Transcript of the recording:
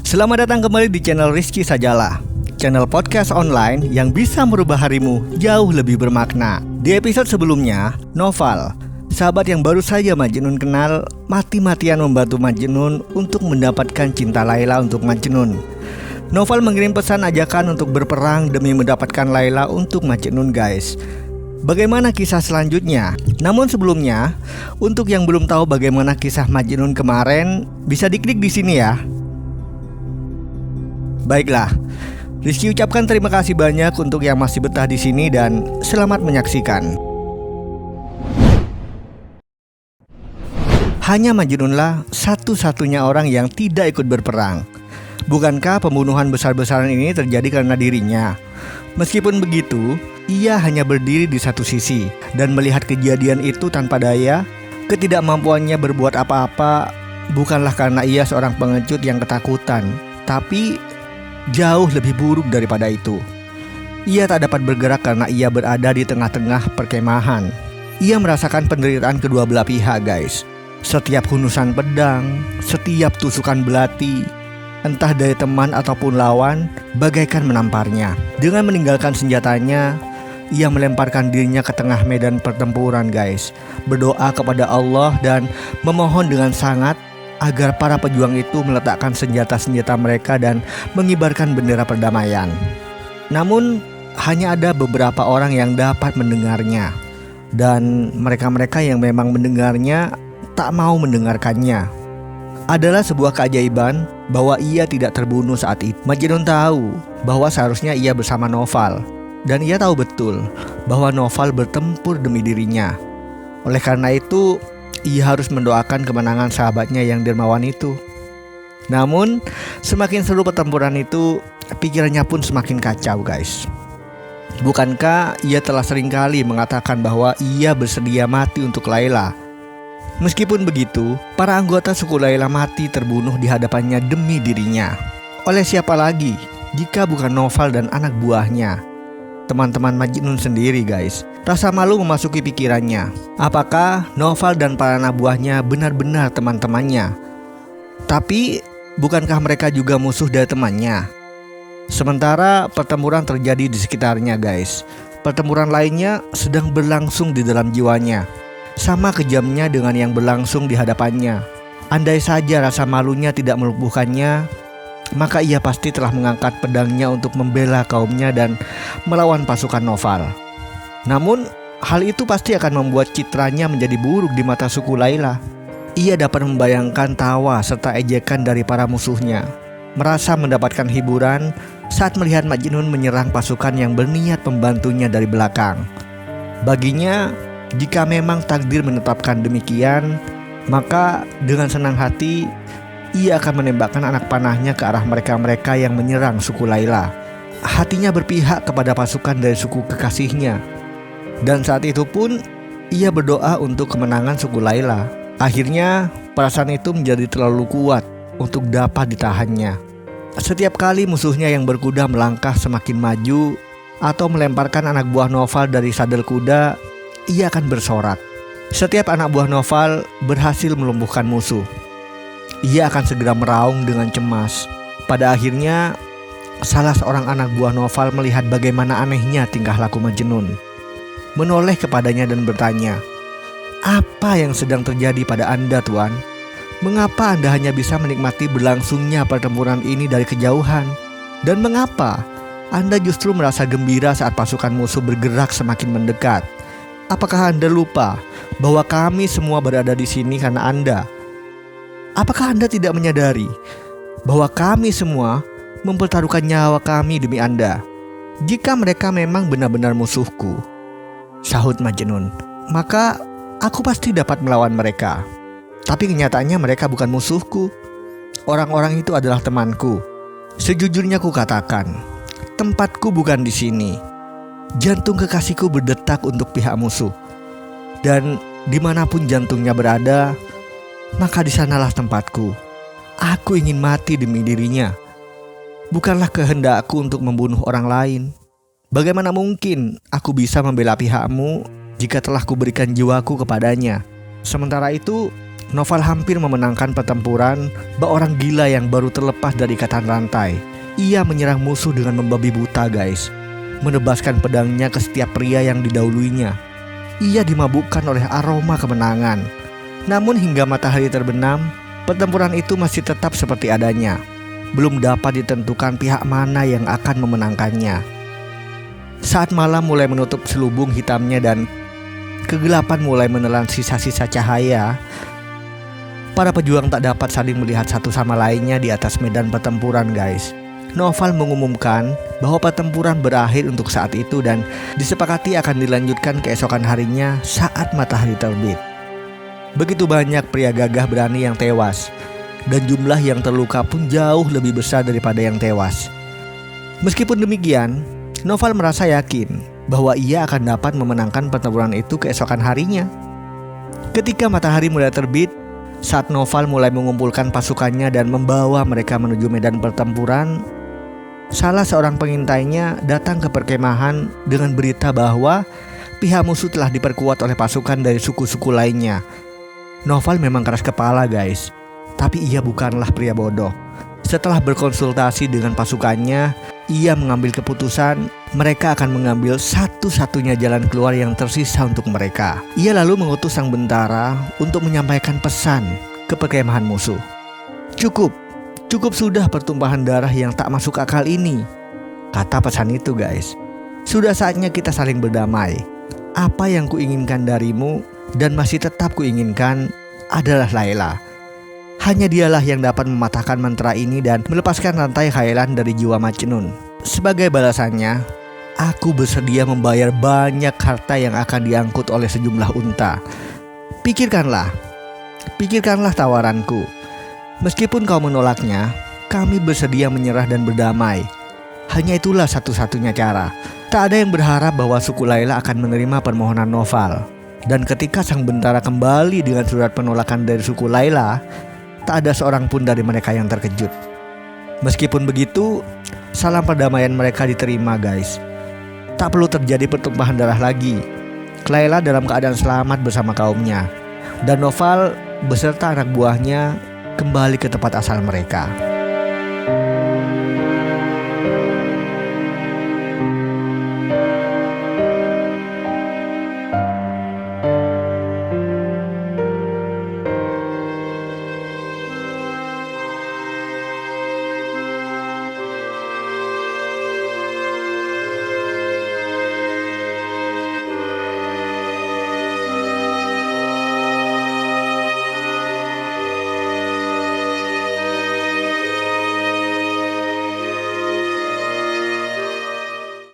Selamat datang kembali di channel Rizky Sajalah, channel podcast online yang bisa merubah harimu jauh lebih bermakna. Di episode sebelumnya, Noval, sahabat yang baru saja Majnun kenal, mati-matian membantu Majnun untuk mendapatkan cinta Laila untuk Majnun. Noval mengirim pesan ajakan untuk berperang demi mendapatkan Laila untuk Majnun, guys. Bagaimana kisah selanjutnya? Namun sebelumnya, untuk yang belum tahu bagaimana kisah Majnun kemarin, bisa diklik di sini ya. Baiklah, Rizky ucapkan terima kasih banyak untuk yang masih betah di sini dan selamat menyaksikan. Hanya Majnunlah satu-satunya orang yang tidak ikut berperang. Bukankah pembunuhan besar-besaran ini terjadi karena dirinya? Meskipun begitu, ia hanya berdiri di satu sisi dan melihat kejadian itu tanpa daya. Ketidakmampuannya berbuat apa-apa bukanlah karena ia seorang pengecut yang ketakutan, tapi jauh lebih buruk daripada itu. Ia tak dapat bergerak karena ia berada di tengah-tengah perkemahan. Ia merasakan penderitaan kedua belah pihak, guys. Setiap hunusan pedang, setiap tusukan belati, entah dari teman ataupun lawan, bagaikan menamparnya. Dengan meninggalkan senjatanya, ia melemparkan dirinya ke tengah medan pertempuran, guys. Berdoa kepada Allah dan memohon dengan sangat agar para pejuang itu meletakkan senjata-senjata mereka dan mengibarkan bendera perdamaian. Namun hanya ada beberapa orang yang dapat mendengarnya, dan mereka-mereka yang memang mendengarnya tak mau mendengarkannya. Adalah sebuah keajaiban bahwa ia tidak terbunuh saat itu. Majnun tahu bahwa seharusnya ia bersama Noval, dan ia tahu betul bahwa Noval bertempur demi dirinya. Oleh karena itu, ia harus mendoakan kemenangan sahabatnya yang dermawan itu. Namun, semakin seru pertempuran itu, pikirannya pun semakin kacau, guys. Bukankah ia telah seringkali mengatakan bahwa ia bersedia mati untuk Laila? Meskipun begitu, para anggota suku Laila mati terbunuh di hadapannya demi dirinya. Oleh siapa lagi jika bukan Noval dan anak buahnya, teman-teman Majnun sendiri, guys. Rasa malu memasuki pikirannya. Apakah Noval dan para anak buahnya benar-benar teman-temannya? Tapi bukankah mereka juga musuh dari temannya? Sementara pertempuran terjadi di sekitarnya, guys. Pertempuran lainnya sedang berlangsung di dalam jiwanya, sama kejamnya dengan yang berlangsung di hadapannya. Andai saja rasa malunya tidak melumpuhkannya, maka ia pasti telah mengangkat pedangnya untuk membela kaumnya dan melawan pasukan Noval. Namun, hal itu pasti akan membuat citranya menjadi buruk di mata suku Laila. Ia dapat membayangkan tawa serta ejekan dari para musuhnya, merasa mendapatkan hiburan saat melihat Majnun menyerang pasukan yang berniat membantunya dari belakang. Baginya, jika memang takdir menetapkan demikian, maka dengan senang hati ia akan menembakkan anak panahnya ke arah mereka-mereka yang menyerang suku Laila. Hatinya berpihak kepada pasukan dari suku kekasihnya, dan saat itu pun ia berdoa untuk kemenangan suku Laila. Akhirnya perasaan itu menjadi terlalu kuat untuk dapat ditahannya. Setiap kali musuhnya yang berkuda melangkah semakin maju atau melemparkan anak buah Noval dari sadel kuda, ia akan bersorak. Setiap anak buah Noval berhasil melumpuhkan musuh, ia akan segera meraung dengan cemas. Pada akhirnya, salah seorang anak buah Noval melihat bagaimana anehnya tingkah laku Majnun, menoleh kepadanya dan bertanya, "Apa yang sedang terjadi pada Anda, Tuan? Mengapa Anda hanya bisa menikmati berlangsungnya pertempuran ini dari kejauhan? Dan mengapa Anda justru merasa gembira saat pasukan musuh bergerak semakin mendekat? Apakah Anda lupa bahwa kami semua berada di sini karena Anda? Apakah Anda tidak menyadari bahwa kami semua mempertaruhkan nyawa kami demi Anda? Jika mereka memang benar-benar musuhku," sahut Majnun, "maka aku pasti dapat melawan mereka. Tapi kenyataannya mereka bukan musuhku. Orang-orang itu adalah temanku. Sejujurnya ku katakan, tempatku bukan di sini. Jantung kekasihku berdetak untuk pihak musuh. Dan dimanapun jantungnya berada, maka di sanalah tempatku. Aku ingin mati demi dirinya. Bukanlah kehendakku untuk membunuh orang lain. Bagaimana mungkin aku bisa membela pihakmu jika telah kuberikan jiwaku kepadanya? Sementara itu, Noval hampir memenangkan pertempuran bak orang gila yang baru terlepas dari ikatan rantai. Ia menyerang musuh dengan membabi buta guys, menebaskan pedangnya ke setiap pria yang didahuluinya. Ia dimabukkan oleh aroma kemenangan. Namun hingga matahari terbenam, pertempuran itu masih tetap seperti adanya. Belum dapat ditentukan pihak mana yang akan memenangkannya. Saat malam mulai menutup selubung hitamnya dan kegelapan mulai menelan sisa-sisa cahaya, para pejuang tak dapat saling melihat satu sama lainnya di atas medan pertempuran guys. Noval mengumumkan bahwa pertempuran berakhir untuk saat itu dan disepakati akan dilanjutkan keesokan harinya saat matahari terbit. Begitu banyak pria gagah berani yang tewas, dan jumlah yang terluka pun jauh lebih besar daripada yang tewas. Meskipun demikian, Noval merasa yakin bahwa ia akan dapat memenangkan pertempuran itu keesokan harinya. Ketika matahari mulai terbit, saat Noval mulai mengumpulkan pasukannya dan membawa mereka menuju medan pertempuran, salah seorang pengintainya datang ke perkemahan dengan berita bahwa pihak musuh telah diperkuat oleh pasukan dari suku-suku lainnya. Noval memang keras kepala guys, tapi ia bukanlah pria bodoh. Setelah berkonsultasi dengan pasukannya, ia mengambil keputusan mereka akan mengambil satu-satunya jalan keluar yang tersisa untuk mereka. Ia lalu mengutus sang bentara untuk menyampaikan pesan ke perkemahan musuh. Cukup sudah pertumpahan darah yang tak masuk akal ini, kata pesan itu guys. Sudah saatnya kita saling berdamai. Apa yang kuinginkan darimu dan masih tetap kuinginkan adalah Layla. Hanya dialah yang dapat mematahkan mantra ini dan melepaskan rantai khayalan dari jiwa Majnun. Sebagai balasannya, aku bersedia membayar banyak harta yang akan diangkut oleh sejumlah unta. Pikirkanlah tawaranku. Meskipun kau menolaknya, kami bersedia menyerah dan berdamai. Hanya itulah satu-satunya cara. Tak ada yang berharap bahwa suku Layla akan menerima permohonan Noval. Dan ketika sang bentara kembali dengan surat penolakan dari suku Layla, tak ada seorang pun dari mereka yang terkejut. Meskipun begitu, salam perdamaian mereka diterima guys. Tak perlu terjadi pertumpahan darah lagi. Layla dalam keadaan selamat bersama kaumnya, dan Noval beserta anak buahnya kembali ke tempat asal mereka.